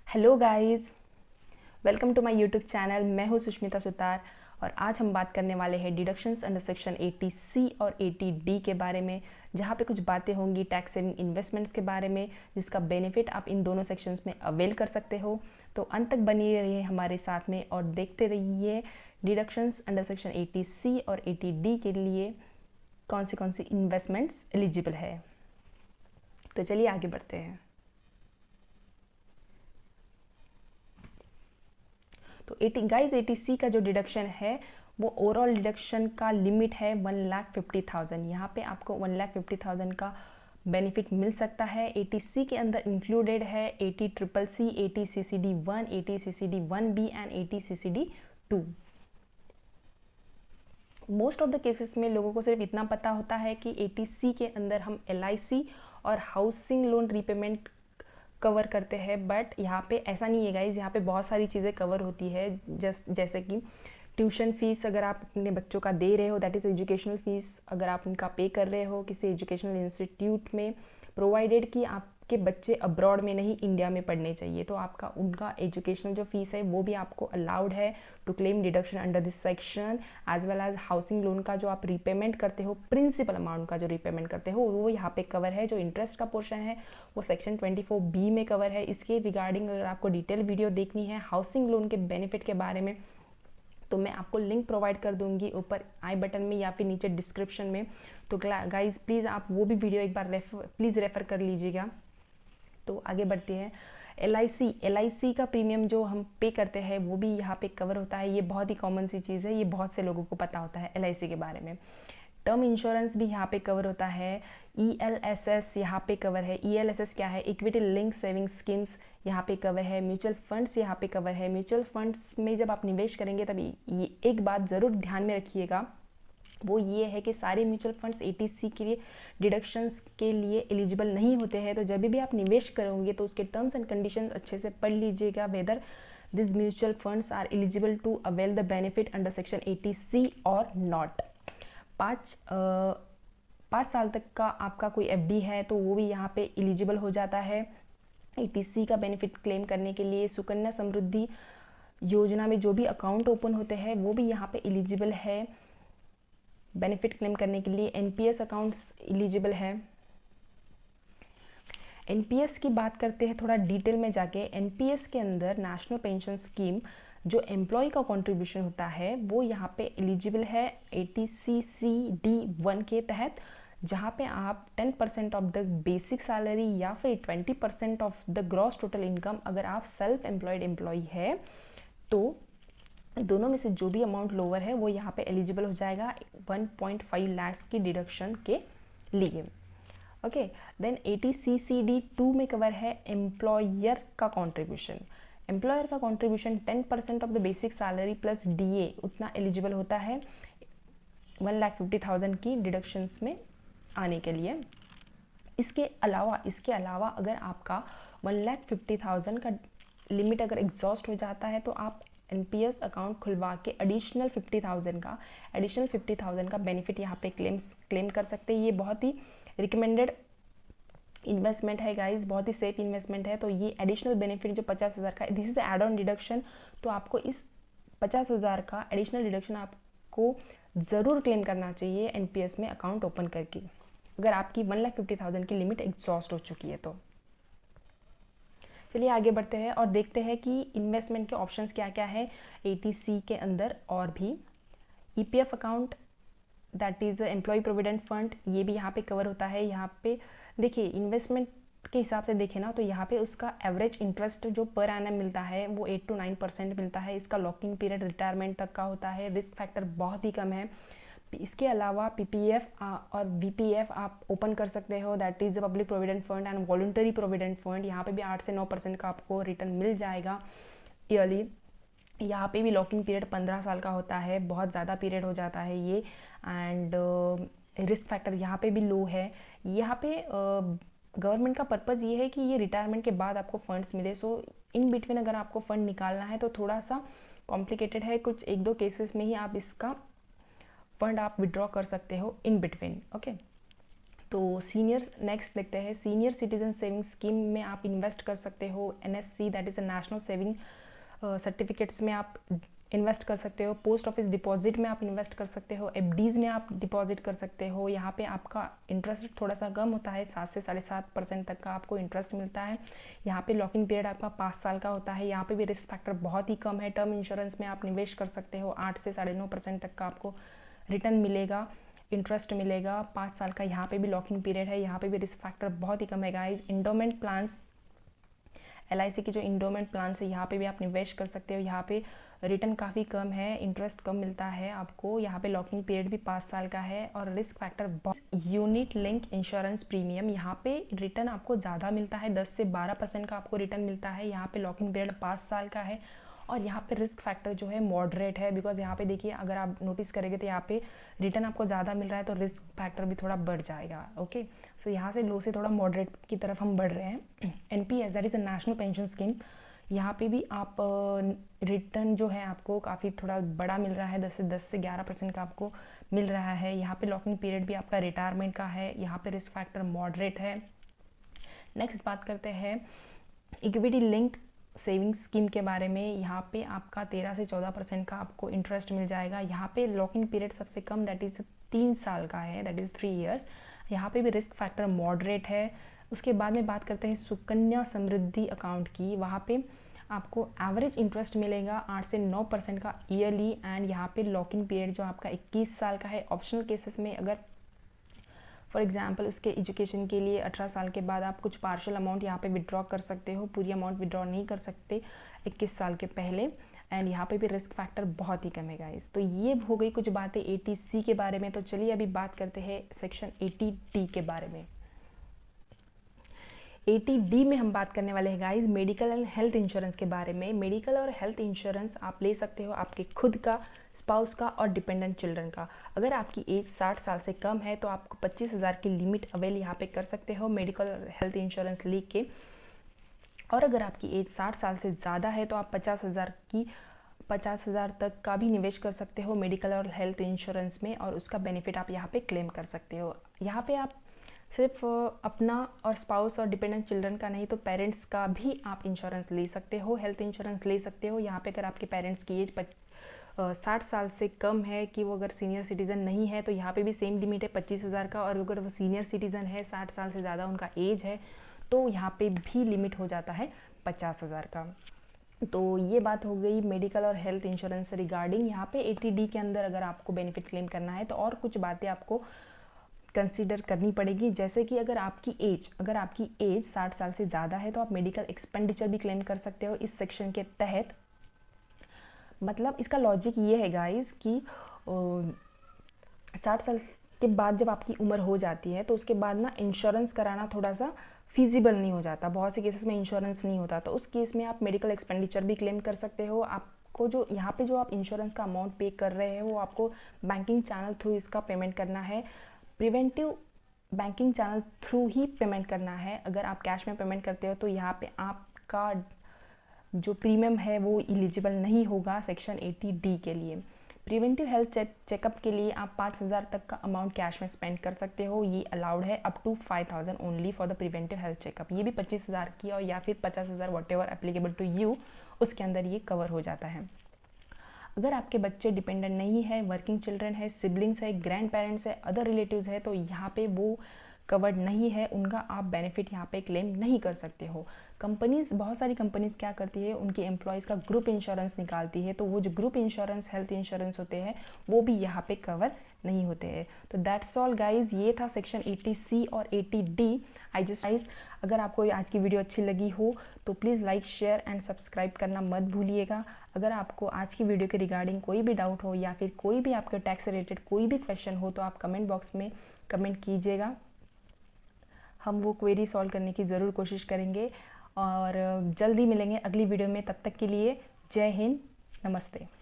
Hello guys, welcome to my YouTube channel. मैं हूँ सुष्मिता सुतार और आज हम बात करने वाले हैं डिडक्शंस अंडर सेक्शन 80C और 80D के बारे में, जहाँ पे कुछ बातें होंगी टैक्स सेविंग इन्वेस्टमेंट्स के बारे में, जिसका बेनिफिट आप इन दोनों सेक्शंस में अवेल कर सकते हो। तो अंत तक बनी रहिए हमारे साथ में और देखते रहिए डिडक्शंस अंडर सेक्शन 80C और 80D के लिए कौन सी इन्वेस्टमेंट्स एलिजिबल है। तो चलिए आगे बढ़ते हैं। तो 80C का जो डिडक्शन है वो ओवरऑल डिडक्शन का लिमिट है 1,50,000। यहाँ पे आपको 1,50,000 का बेनिफिट मिल सकता है। 80C के अंदर इंक्लूडेड है 80CCC, 80CCD1, 80CCD1B and 80CCD2। Most of the cases में लोगों को सिर्फ इतना पता होता है कि 80C के अंदर हम LIC और हाउसिंग लोन रीपेमेंट कवर करते हैं, बट यहाँ पे ऐसा नहीं है गाइज। यहाँ पे बहुत सारी चीज़ें कवर होती है, जैसे कि ट्यूशन फीस अगर आप अपने बच्चों का दे रहे हो, दैट इज़ एजुकेशनल फीस अगर आप उनका पे कर रहे हो किसी एजुकेशनल इंस्टीट्यूट में, प्रोवाइडेड कि आपके बच्चे अब्रॉड में नहीं इंडिया में पढ़ने चाहिए, तो आपका उनका एजुकेशनल जो फीस है वो भी आपको अलाउड है to claim deduction under this section. As well as housing loan का जो आप रीपेमेंट करते हो, प्रिंसिपल अमाउंट का जो रीपेमेंट करते हो वो यहाँ पे कवर है। जो इंटरेस्ट का पोर्शन है वो सेक्शन 24B में कवर है। इसके रिगार्डिंग अगर आपको डिटेल वीडियो देखनी है हाउसिंग लोन के बेनिफिट के बारे में, तो मैं आपको लिंक प्रोवाइड कर दूंगी ऊपर आई बटन में या फिर नीचे डिस्क्रिप्शन में। तो गाइज प्लीज़ आप वो भी वीडियो एक बार प्लीज़ रेफ़र कर लीजिएगा। तो आगे बढ़ते हैं। LIC का प्रीमियम जो हम पे करते हैं वो भी यहाँ पे कवर होता है। ये बहुत ही कॉमन सी चीज़ है, ये बहुत से लोगों को पता होता है LIC के बारे में। टर्म इंश्योरेंस भी यहाँ पे कवर होता है। ELSS यहाँ पे कवर है। ELSS क्या है? इक्विटी लिंक सेविंग स्कीम्स यहाँ पे कवर है। म्यूचुअल फंड्स यहाँ पे कवर है। म्यूचुअल फंड्स में जब आप निवेश करेंगे तब ये एक बात ज़रूर ध्यान में रखिएगा, वो ये है कि सारे म्यूचुअल फंड्स 80C के लिए डिडक्शंस के लिए एलिजिबल नहीं होते हैं। तो जब भी आप निवेश करोगे तो उसके टर्म्स एंड कंडीशंस अच्छे से पढ़ लीजिएगा, whether this mutual funds are eligible to avail the benefit under section 80C और नॉट। 5 साल तक का आपका कोई FD है तो वो भी यहाँ पे एलिजिबल हो जाता है 80C का बेनिफिट क्लेम करने के लिए। सुकन्या समृद्धि योजना में जो भी अकाउंट ओपन होते हैं वो भी यहाँ पे एलिजिबल है बेनिफिट क्लेम करने के लिए। NPS अकाउंट्स एलिजिबल है। NPS की बात करते हैं थोड़ा डिटेल में जाके। NPS के अंदर नेशनल पेंशन स्कीम जो एम्प्लॉय का कंट्रीब्यूशन होता है वो यहाँ पे एलिजिबल है 80CCD1 के तहत, जहाँ पे आप 10% ऑफ द बेसिक सैलरी या फिर 20% of the gross total income, अगर आप सेल्फ एम्प्लॉयड एम्प्लॉय है तो दोनों में से जो भी अमाउंट लोअर है वो यहाँ पे एलिजिबल हो जाएगा 1.5 लाख की डिडक्शन के लिए। ओके, देन 80CCD2 में कवर है एम्प्लॉयर का कंट्रीब्यूशन। एम्प्लॉयर का contribution 10% of the basic salary plus DA उतना एलिजिबल होता है 1,50,000 की डिडक्शंस में आने के लिए। इसके अलावा अगर आपका 1,50,000 का लिमिट अगर एग्जॉस्ट हो जाता है तो आप NPS अकाउंट खुलवा के एडिशनल 50,000 का बेनिफिट यहाँ पे क्लेम कर सकते हैं। ये बहुत ही रिकमेंडेड इन्वेस्टमेंट है गाइज, बहुत ही सेफ इन्वेस्टमेंट है। तो ये एडिशनल बेनिफिट जो 50,000 का, this is the add on deduction. तो आपको इस 50,000 का एडिशनल डिडक्शन आपको ज़रूर क्लेम करना चाहिए NPS में अकाउंट ओपन करके, अगर आपकी 1,50,000 की लिमिट एग्जॉस्ट हो चुकी है तो। चलिए आगे बढ़ते हैं और देखते हैं कि इन्वेस्टमेंट के ऑप्शंस क्या क्या है 80C के अंदर। और भी EPF account, that is employ provident fund, ये भी यहाँ पे कवर होता है। यहाँ पे देखिए इन्वेस्टमेंट के हिसाब से देखें ना तो यहाँ पे उसका एवरेज इंटरेस्ट जो पर एनम मिलता है वो 8 to 9% मिलता है। इसका लॉकिंग पीरियड रिटायरमेंट तक का होता है। रिस्क फैक्टर बहुत ही कम है। इसके अलावा PPF और VPF आप ओपन कर सकते हो, that is public provident fund and voluntary provident fund. यहाँ पे भी 8 से 9% का आपको रिटर्न मिल जाएगा ईयरली। यहाँ पे भी लॉकिंग पीरियड 15 साल का होता है, बहुत ज़्यादा पीरियड हो जाता है ये। एंड रिस्क फैक्टर यहाँ पे भी लो है। यहाँ पे गवर्नमेंट का पर्पज़ ये है कि ये रिटायरमेंट के बाद आपको फंड्स मिले। सो इन बिटवीन अगर आपको फंड निकालना है तो थोड़ा सा कॉम्प्लिकेटेड है, कुछ 1-2 केसेस में ही आप इसका फंड आप विड्रॉ कर सकते हो इन बिटवीन। ओके, तो सीनियर नेक्स्ट देखते हैं, सीनियर सिटीजन सेविंग स्कीम में आप इन्वेस्ट कर सकते हो। NSC that is a national saving certificates में आप इन्वेस्ट कर सकते हो। पोस्ट ऑफिस डिपॉजिट में आप इन्वेस्ट कर सकते हो। FDs में आप डिपॉजिट कर सकते हो। यहाँ पे आपका इंटरेस्ट थोड़ा सा कम होता है, 7 से 7.5% तक का आपको इंटरेस्ट मिलता है। यहाँ पे लॉक इन पीरियड आपका 5 साल का होता है। यहाँ पे भी रिस्क फैक्टर बहुत ही कम है। टर्म इंश्योरेंस में आप निवेश कर सकते हो, 8 से 9.5% तक का आपको रिटर्न मिलेगा, इंटरेस्ट मिलेगा 5 साल का। यहाँ पे भी लॉक इन पीरियड है। यहाँ पे भी रिस्क फैक्टर बहुत ही कम है गाइस। इंडोमेंट प्लान्स, LIC की जो इंडोमेंट प्लान्स है, यहाँ पे भी आप निवेश कर सकते हो। यहाँ पे रिटर्न काफ़ी कम है, इंटरेस्ट कम मिलता है आपको। यहाँ पे लॉकिंग पीरियड भी 5 साल का है और रिस्क फैक्टर बहुत। यूनिट लिंक इंश्योरेंस प्रीमियम, यहाँ पे रिटर्न आपको ज़्यादा मिलता है, 10 से 12% का आपको रिटर्न मिलता है। यहाँ पे लॉकिंग पीरियड 5 साल का है और यहाँ पे रिस्क फैक्टर जो है मॉडरेट है, बिकॉज यहाँ पे देखिए अगर आप नोटिस करेंगे तो यहाँ पे रिटर्न आपको ज़्यादा मिल रहा है तो रिस्क फैक्टर भी थोड़ा बढ़ जाएगा। ओके, सो यहाँ से लो से थोड़ा मॉडरेट की तरफ हम बढ़ रहे हैं। NPS that is a national pension scheme, यहाँ पे भी आप रिटर्न जो है आपको काफ़ी थोड़ा बड़ा मिल रहा है, 10 से 11% का आपको मिल रहा है। यहाँ पे लॉकिंग पीरियड भी आपका रिटायरमेंट का है। यहाँ पे रिस्क फैक्टर मॉडरेट है। नेक्स्ट बात करते हैं इक्विटी लिंक सेविंग स्कीम के बारे में। यहाँ पे आपका 13 से 14% का आपको इंटरेस्ट मिल जाएगा। यहाँ पे लॉकिंग पीरियड सबसे कम दैट इज़ 3 साल का है, दैट इज़ 3 ईयर्स। यहाँ पे भी रिस्क फैक्टर मॉडरेट है। उसके बाद में बात करते हैं सुकन्या समृद्धि अकाउंट की। वहाँ पे आपको एवरेज इंटरेस्ट मिलेगा 8 से 9% का ईयरली एंड यहाँ पे लॉकिंग पीरियड जो आपका 21 साल का है। ऑप्शनल केसेस में अगर फॉर एग्जांपल उसके एजुकेशन के लिए 18 साल के बाद आप कुछ पार्शियल अमाउंट यहाँ पे विड्रॉ कर सकते हो, पूरी अमाउंट विड्रॉ नहीं कर सकते 21 साल के पहले। एंड यहाँ पे भी रिस्क फैक्टर बहुत ही कम है गाइस। तो ये हो गई कुछ बातें 80C के बारे में। तो चलिए अभी बात करते हैं सेक्शन 80D के बारे में। 80D में हम बात करने वाले हैं guys medical and health insurance के बारे में। मेडिकल और हेल्थ इंश्योरेंस आप ले सकते हो आपके खुद का, स्पाउस का और डिपेंडेंट चिल्ड्रन का। अगर आपकी एज 60 साल से कम है तो आपको 25,000 की लिमिट अवेल यहाँ पे कर सकते हो मेडिकल और हेल्थ इंश्योरेंस ली के। और अगर आपकी एज 60 साल से ज़्यादा है तो आप 50,000 तक का भी निवेश कर सकते हो मेडिकल और हेल्थ इंश्योरेंस में और उसका बेनिफिट आप यहाँ पे क्लेम कर सकते हो। यहाँ पे आप सिर्फ अपना और स्पाउस और डिपेंडेंट चिल्ड्रन का नहीं तो पेरेंट्स का भी आप इंश्योरेंस ले सकते हो, हेल्थ इंश्योरेंस ले सकते हो। यहाँ पे अगर आपके पेरेंट्स की एज 60 साल से कम है कि वो अगर सीनियर सिटीज़न नहीं है तो यहाँ पे भी सेम लिमिट है 25,000 का। और अगर वो सीनियर सिटीज़न है, 60 साल से ज़्यादा उनका एज है, तो यहाँ पे भी लिमिट हो जाता है 50,000 का। तो ये बात हो गई मेडिकल और हेल्थ इंश्योरेंस रिगार्डिंग। यहाँ पे 80D के अंदर अगर आपको बेनिफिट क्लेम करना है तो और कुछ बातें आपको कंसीडर करनी पड़ेगी, जैसे कि अगर आपकी एज 60 साल से ज़्यादा है तो आप मेडिकल एक्सपेंडिचर भी क्लेम कर सकते हो इस सेक्शन के तहत। मतलब इसका लॉजिक ये है गाइस कि 60 साल के बाद जब आपकी उम्र हो जाती है तो उसके बाद ना इंश्योरेंस कराना थोड़ा सा फिजिबल नहीं हो जाता, बहुत से केसेस में इंश्योरेंस नहीं होता। तो उस केस में आप मेडिकल एक्सपेंडिचर भी क्लेम कर सकते हो। आपको जो यहाँ पे जो आप इंश्योरेंस का अमाउंट पे कर रहे हैं वो आपको बैंकिंग चैनल थ्रू इसका पेमेंट करना है, प्रिवेंटिव बैंकिंग चैनल थ्रू ही पेमेंट करना है। अगर आप कैश में पेमेंट करते हो तो यहाँ पे आपका जो प्रीमियम है वो एलिजिबल नहीं होगा सेक्शन 80D के लिए। प्रिवेंटिव हेल्थ चेकअप के लिए आप 5,000 तक का अमाउंट कैश में स्पेंड कर सकते हो, ये अलाउड है। Up to 5,000 only for the preventive health checkup. ये भी 25,000 की और या फिर 50,000 whatever applicable to you, उसके अंदर ये कवर हो जाता है। अगर आपके बच्चे डिपेंडेंट नहीं है, वर्किंग चिल्ड्रन है, सिबलिंग्स है, ग्रैंड पेरेंट्स है, अदर रिलेटिव्स है तो यहाँ पे वो कवर्ड नहीं है, उनका आप बेनिफिट यहाँ पे क्लेम नहीं कर सकते हो। कंपनीज, बहुत सारी कंपनीज क्या करती है, उनकी एम्प्लॉयज़ का ग्रुप इंश्योरेंस निकालती है, तो वो जो ग्रुप इंश्योरेंस, हेल्थ इंश्योरेंस होते हैं वो भी यहाँ पे कवर नहीं होते हैं। तो दैट्स ऑल गाइज, ये था सेक्शन 80C और 80D। अगर आपको आज की वीडियो अच्छी लगी हो तो please like, share and subscribe करना मत भूलिएगा। अगर आपको आज की वीडियो के रिगार्डिंग कोई भी डाउट हो या फिर कोई भी आपके टैक्स रिलेटेड कोई भी क्वेश्चन हो तो आप कमेंट बॉक्स में कमेंट कीजिएगा, हम वो क्वेरी सॉल्व करने की ज़रूर कोशिश करेंगे। और जल्दी मिलेंगे अगली वीडियो में, तब तक के लिए जय हिंद, नमस्ते।